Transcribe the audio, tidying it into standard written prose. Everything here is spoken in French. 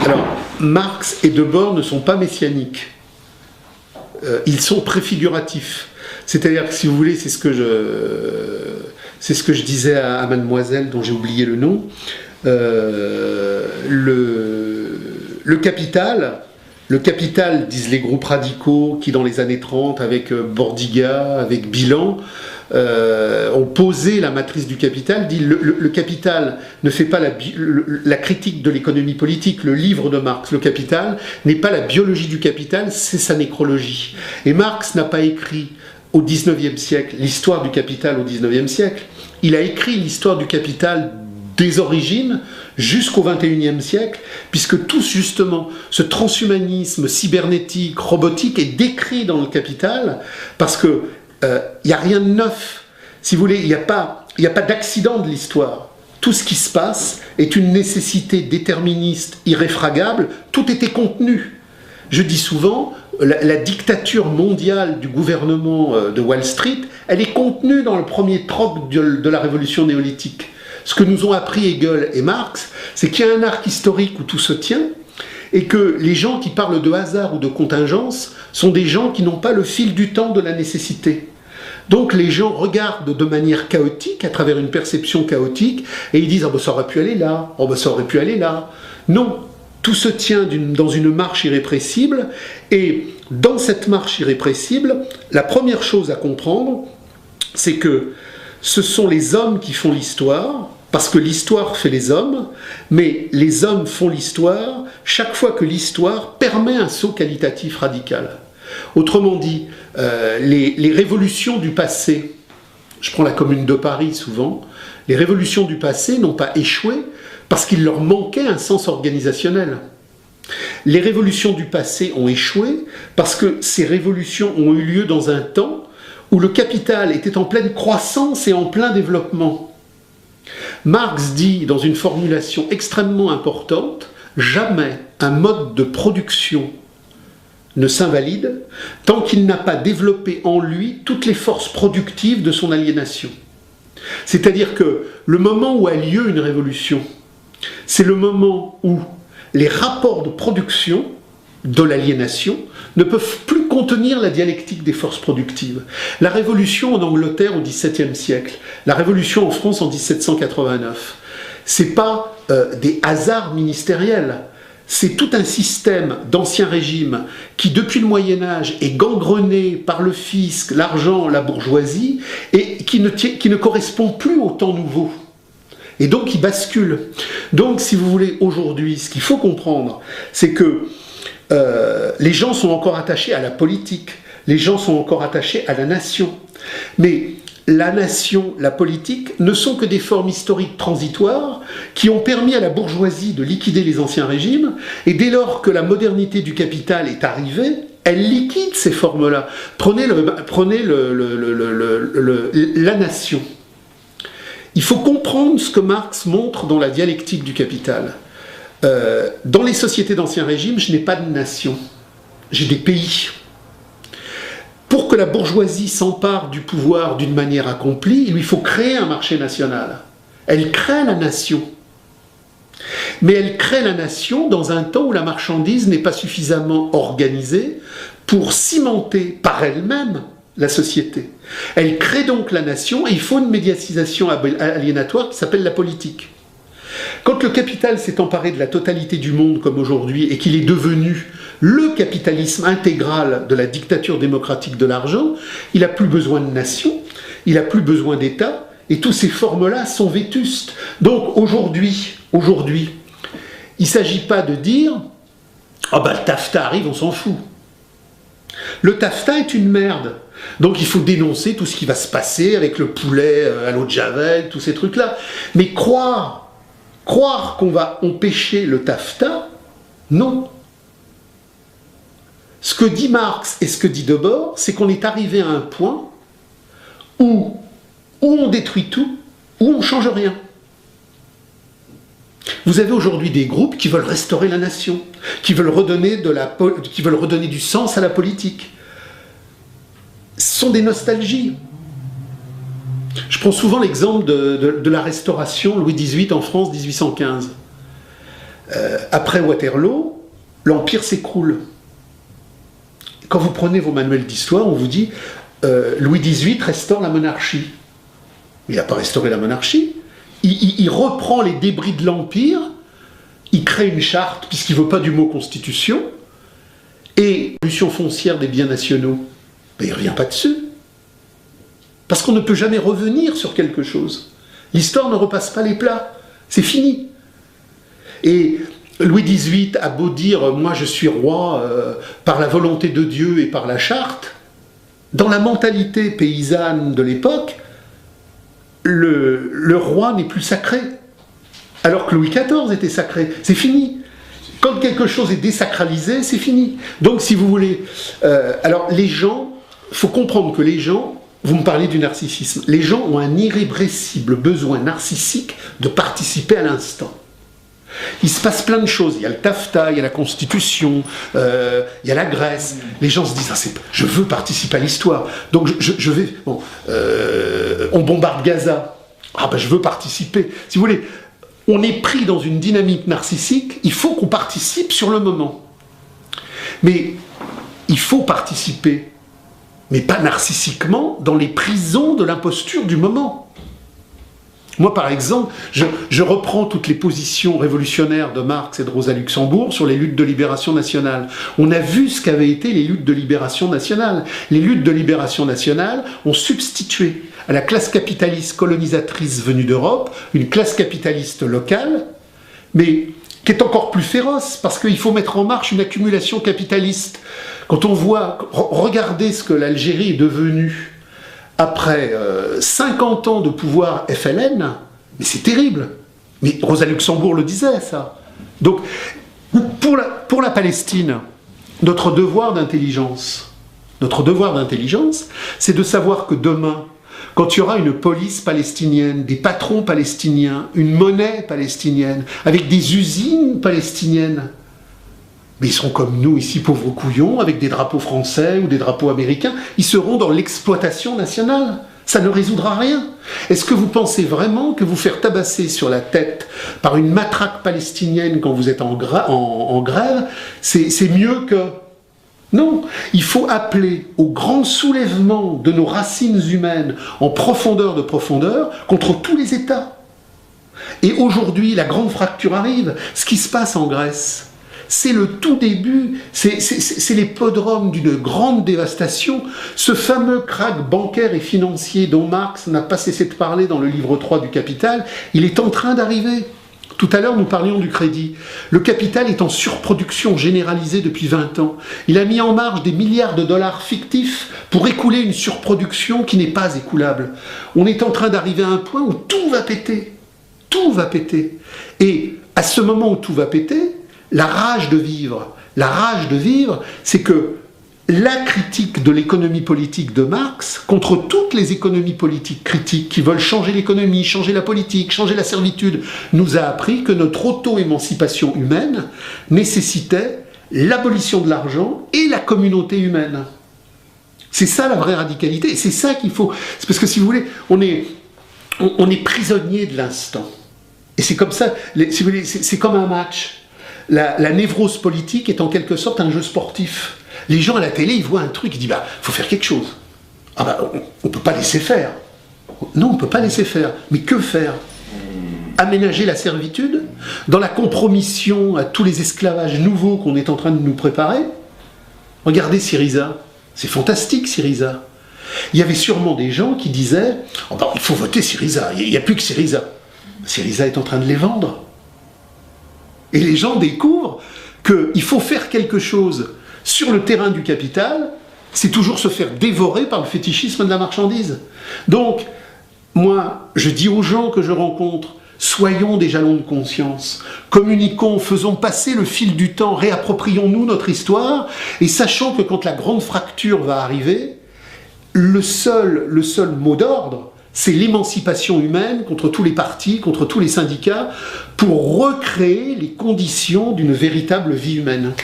Alors, Marx et Debord ne sont pas messianiques. Ils sont préfiguratifs. C'est-à-dire que, si vous voulez, c'est ce que je disais à Mademoiselle, dont j'ai oublié le nom. Le capital, disent les groupes radicaux qui, dans les années 30, avec Bordiga, avec Bilan, ont posé la matrice du capital, dit le capital ne fait pas la critique de l'économie politique. Le livre de Marx, Le Capital, n'est pas la biologie du capital, c'est sa nécrologie. Et Marx n'a pas écrit au XIXe siècle l'histoire du capital au XIXe siècle, il a écrit l'histoire du capital des origines jusqu'au XXIe siècle, puisque tout justement ce transhumanisme cybernétique, robotique est décrit dans le capital, parce que il n'y a rien de neuf. Si vous voulez, il n'y a pas d'accident de l'histoire. Tout ce qui se passe est une nécessité déterministe, irréfragable, tout était contenu. Je dis souvent, la dictature mondiale du gouvernement de Wall Street, elle est contenue dans le premier troc de la révolution néolithique. Ce que nous ont appris Hegel et Marx, c'est qu'il y a un arc historique où tout se tient, et que les gens qui parlent de hasard ou de contingence sont des gens qui n'ont pas le fil du temps de la nécessité. Donc les gens regardent de manière chaotique, à travers une perception chaotique, et ils disent « Ah ben ça aurait pu aller là, oh ben ça aurait pu aller là ». Non, tout se tient dans une marche irrépressible, et dans cette marche irrépressible, la première chose à comprendre, c'est que ce sont les hommes qui font l'histoire, parce que l'histoire fait les hommes, mais les hommes font l'histoire chaque fois que l'histoire permet un saut qualitatif radical. Autrement dit, les révolutions du passé, je prends la Commune de Paris souvent, les révolutions du passé n'ont pas échoué parce qu'il leur manquait un sens organisationnel. Les révolutions du passé ont échoué parce que ces révolutions ont eu lieu dans un temps où le capital était en pleine croissance et en plein développement. Marx dit, dans une formulation extrêmement importante, « Jamais un mode de production ne s'invalide tant qu'il n'a pas développé en lui toutes les forces productives de son aliénation. » C'est-à-dire que le moment où a lieu une révolution, c'est le moment où les rapports de production de l'aliénation ne peuvent plus contenir la dialectique des forces productives. La révolution en Angleterre au XVIIe siècle, la révolution en France en 1789, c'est pas des hasards ministériels, c'est tout un système d'ancien régime qui, depuis le Moyen-Âge, est gangrené par le fisc, l'argent, la bourgeoisie, et qui ne correspond plus au temps nouveau. Et donc, il bascule. Donc, si vous voulez, aujourd'hui, ce qu'il faut comprendre, c'est que les gens sont encore attachés à la politique, les gens sont encore attachés à la nation. Mais la nation, la politique, ne sont que des formes historiques transitoires qui ont permis à la bourgeoisie de liquider les anciens régimes, et dès lors que la modernité du capital est arrivée, elle liquide ces formes-là. Prenez la nation. Il faut comprendre ce que Marx montre dans la dialectique du capital. Dans les sociétés d'ancien régime, je n'ai pas de nation, j'ai des pays. Pour que la bourgeoisie s'empare du pouvoir d'une manière accomplie, il lui faut créer un marché national. Elle crée la nation. Mais elle crée la nation dans un temps où la marchandise n'est pas suffisamment organisée pour cimenter par elle-même la société. Elle crée donc la nation et il faut une médiatisation aliénatoire qui s'appelle la politique. Quand le capital s'est emparé de la totalité du monde comme aujourd'hui et qu'il est devenu le capitalisme intégral de la dictature démocratique de l'argent, il n'a plus besoin de nation, il n'a plus besoin d'État, et toutes ces formes-là sont vétustes. Donc aujourd'hui, il ne s'agit pas de dire « Ah ben le taffetas arrive, on s'en fout ». Le taffetas est une merde. Donc il faut dénoncer tout ce qui va se passer avec le poulet à l'eau de Javel, tous ces trucs-là. Mais croire qu'on va empêcher le taffetas, non. Ce que dit Marx et ce que dit Debord, c'est qu'on est arrivé à un point où on détruit tout, où on ne change rien. Vous avez aujourd'hui des groupes qui veulent restaurer la nation, qui veulent redonner du sens à la politique. Ce sont des nostalgies. Je prends souvent l'exemple de la Restauration, Louis XVIII en France, 1815. Après Waterloo, l'Empire s'écroule. Quand vous prenez vos manuels d'histoire, on vous dit Louis XVIII restaure la monarchie. Il n'a pas restauré la monarchie. Il reprend les débris de l'Empire, il crée une charte, puisqu'il ne veut pas du mot constitution, et l'évolution foncière des biens nationaux, ben, il ne revient pas dessus. Parce qu'on ne peut jamais revenir sur quelque chose. L'histoire ne repasse pas les plats. C'est fini. Et Louis XVIII a beau dire « moi je suis roi par la volonté de Dieu et par la charte », dans la mentalité paysanne de l'époque, le roi n'est plus sacré. Alors que Louis XIV était sacré. C'est fini. Quand quelque chose est désacralisé, c'est fini. Donc si vous voulez... alors les gens, il faut comprendre que les gens, vous me parlez du narcissisme, les gens ont un irrépressible besoin narcissique de participer à l'instant. Il se passe plein de choses. Il y a le taffetas, il y a la Constitution, il y a la Grèce. Les gens se disent ah, je veux participer à l'histoire. Donc je vais... Bon, on bombarde Gaza. Ah ben je veux participer. Si vous voulez, on est pris dans une dynamique narcissique. Il faut qu'on participe sur le moment. Mais il faut participer, mais pas narcissiquement, dans les prisons de l'imposture du moment. Moi, par exemple, je reprends toutes les positions révolutionnaires de Marx et de Rosa Luxembourg sur les luttes de libération nationale. On a vu ce qu'avaient été les luttes de libération nationale. Les luttes de libération nationale ont substitué à la classe capitaliste colonisatrice venue d'Europe une classe capitaliste locale, mais qui est encore plus féroce, parce qu'il faut mettre en marche une accumulation capitaliste. Quand on voit, regardez ce que l'Algérie est devenue après 50 ans de pouvoir FLN, mais c'est terrible. Mais Rosa Luxembourg le disait, ça. Donc, pour la Palestine, notre devoir d'intelligence, c'est de savoir que demain, quand il y aura une police palestinienne, des patrons palestiniens, une monnaie palestinienne, avec des usines palestiniennes, mais ils seront comme nous ici, pauvres couillons, avec des drapeaux français ou des drapeaux américains, ils seront dans l'exploitation nationale. Ça ne résoudra rien. Est-ce que vous pensez vraiment que vous faire tabasser sur la tête par une matraque palestinienne quand vous êtes en grève, c'est mieux que... Non, il faut appeler au grand soulèvement de nos racines humaines en profondeur de profondeur contre tous les États. Et aujourd'hui, la grande fracture arrive. Ce qui se passe en Grèce, c'est le tout début, c'est les podromes d'une grande dévastation. Ce fameux krach bancaire et financier dont Marx n'a pas cessé de parler dans le livre 3 du Capital, il est en train d'arriver. Tout à l'heure, nous parlions du crédit. Le capital est en surproduction généralisée depuis 20 ans. Il a mis en marge des milliards de dollars fictifs pour écouler une surproduction qui n'est pas écoulable. On est en train d'arriver à un point où tout va péter. Tout va péter. Et à ce moment où tout va péter, la rage de vivre, c'est que la critique de l'économie politique de Marx, contre toutes les économies politiques critiques qui veulent changer l'économie, changer la politique, changer la servitude, nous a appris que notre auto-émancipation humaine nécessitait l'abolition de l'argent et la communauté humaine. C'est ça la vraie radicalité, et c'est ça qu'il faut... C'est parce que si vous voulez, on est prisonnier de l'instant. Et c'est comme ça, si vous voulez, c'est comme un match. La névrose politique est en quelque sorte un jeu sportif. Les gens à la télé, ils voient un truc, ils disent bah, faut faire quelque chose. Ah bah, on ne peut pas laisser faire. Non, on ne peut pas laisser faire. Mais que faire? Aménager la servitude dans la compromission à tous les esclavages nouveaux qu'on est en train de nous préparer? Regardez Syriza. C'est fantastique, Syriza. Il y avait sûrement des gens qui disaient oh bah, il faut voter Syriza, il n'y a plus que Syriza. Syriza est en train de les vendre. Et les gens découvrent qu'il faut faire quelque chose sur le terrain du capital, c'est toujours se faire dévorer par le fétichisme de la marchandise. Donc, moi, je dis aux gens que je rencontre, soyons des jalons de conscience, communiquons, faisons passer le fil du temps, réapproprions-nous notre histoire, et sachant que quand la grande fracture va arriver, le seul mot d'ordre, c'est l'émancipation humaine contre tous les partis, contre tous les syndicats, pour recréer les conditions d'une véritable vie humaine.